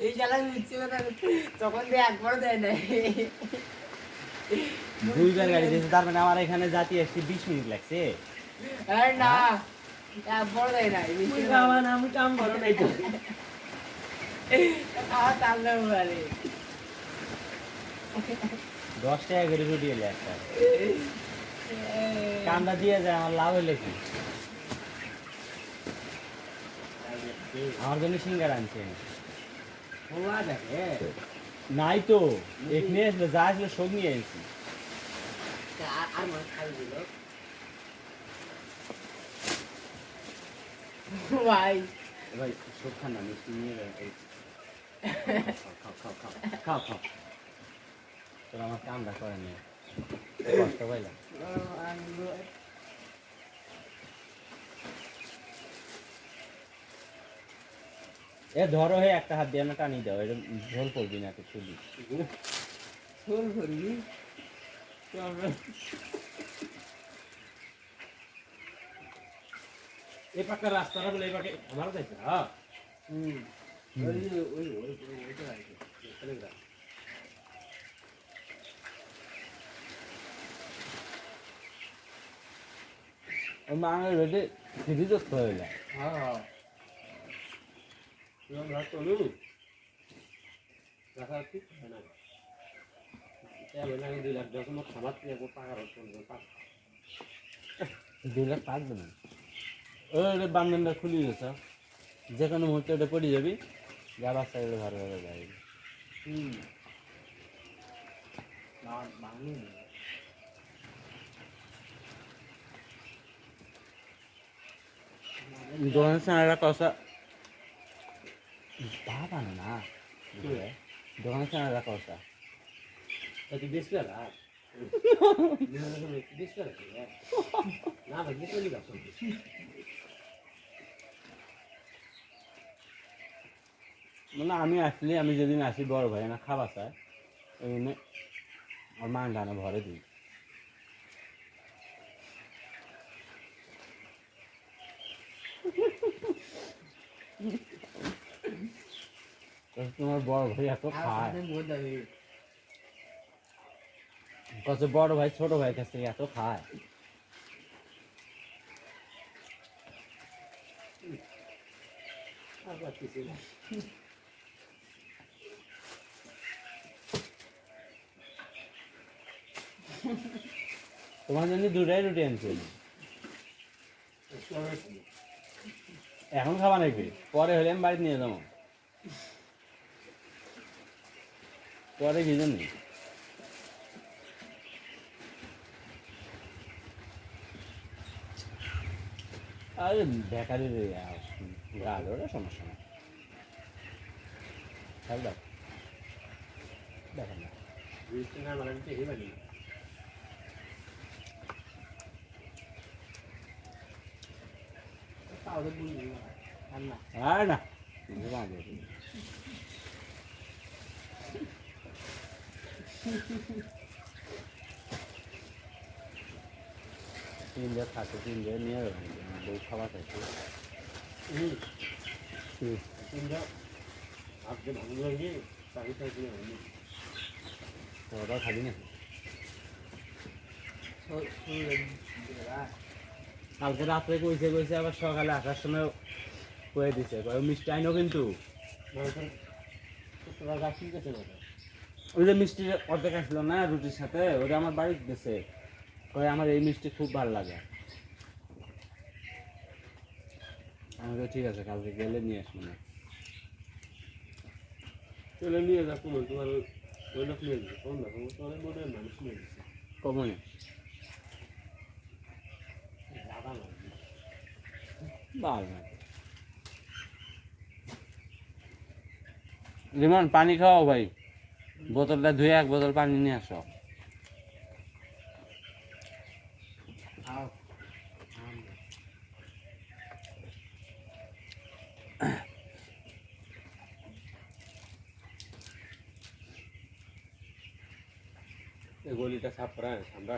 এই জ্বালা মিথ্যে কথা তখন দিয়ে একবারও দেয় নাই। দুইবার গাড়ি দিয়েছে, তার মানে আমার এখানে জাতি আসছে 20 মিনিট লাগছে। আরে না একবারও দেয় নাই। আমি কাম বড় নাই তো। খাওয়া চাললে বলে 10 টাকা করে রুটি এলে একটা কামটা দিয়ে যায়, আমার লাভ হইলে কি? আমার জন্য সিঙ্গার আনছে নাই তো, এখানে আসলে যা আসলে সব নিয়ে আসছি। আর মনে খাই দিল ভাই ভাই সব খান না, মিষ্টি নিয়ে যায়। খাও খাও খাও খাও খাও, তোর আমার কামটা করে নি, কষ্ট পাইলাম। এ ধরো হে, একটা হাত দিয়ে না টানি দাও, এটা ঝোল পড়বি না তো শুধু ঝোল করবি এই পাকা রাস্তাটা বলে এই পাকে আমার যাইছে। হ্যাঁ মাঙের বেটে ফিরি দোস্ত হয়ে যায়। হ্যাঁ চলু রাখা ঠিক হয় না। 2 লাখ যখন খাবার পাকার 2 লাখ থাকবে না, ওই বান্ধনটা খুলি গেছে, যে কোনো মুহূর্তে ওটা পড়ে যাবি, যা রাস্তা গেলে ভালো ভালো যাবে। দোকানের সামনে কষা ভাত আনে না, দোকানের সামনে কষা তুই বেশ পেলা বেশ পেলা না ভাই বেশ পেলি গাছ মানে আমি আসলে, আমি যেদিন আসি বড় ভাই না খাবার চায়, ওই জন্য আর মান ডানা ভরে দিই। তোমার বড় ভাই এত খায়, কত বড় ভাই ছোট ভাই কাছ থেকে এত খায়। তোমার জন্য 2টাই রুটি আনছি, এখন খাবা নাকি? পরে হলে আমি বাড়িতে নিয়ে যাবো, পরে কি জানি আরে বেকারি গাল ওটা সমস্যা না, খেয়াল দাও দেখেন না। না মানে এই বানি তাহলে বুঝলি না আর না তিনটে থাকে, তিনটে নিয়ে যাবেন, বউ খাবার খাইছে। আপনি ভালো লাগে তাই তাই ওটা খাবি না? কালকে রাত্রে কইছে আবার সকালে আসার সময় কয়ে দিছে, মিষ্টি আইনো কিন্তু ওই যে মিষ্টি অর্ধেক আসলো না রুটির সাথে, ওটা আমার বাড়িতে গেছে, কয়ে আমার এই মিষ্টি খুব ভালো লাগে। আমাকে ঠিক আছে, কালকে গেলে নিয়ে আসবো না। চলে নিয়ে যা তোমার তোমার ওই লোক নিয়ে যাবে কোন না তোমার বোধ হয় মানুষ নিয়ে গেছে কমনে দাদা না ভালো না। লিমন পানি খাও ভাই, বোতলটা ধুয়ে 1 বোতল পানি নিয়ে আসো। এই গলিটা সাফ করা সামরা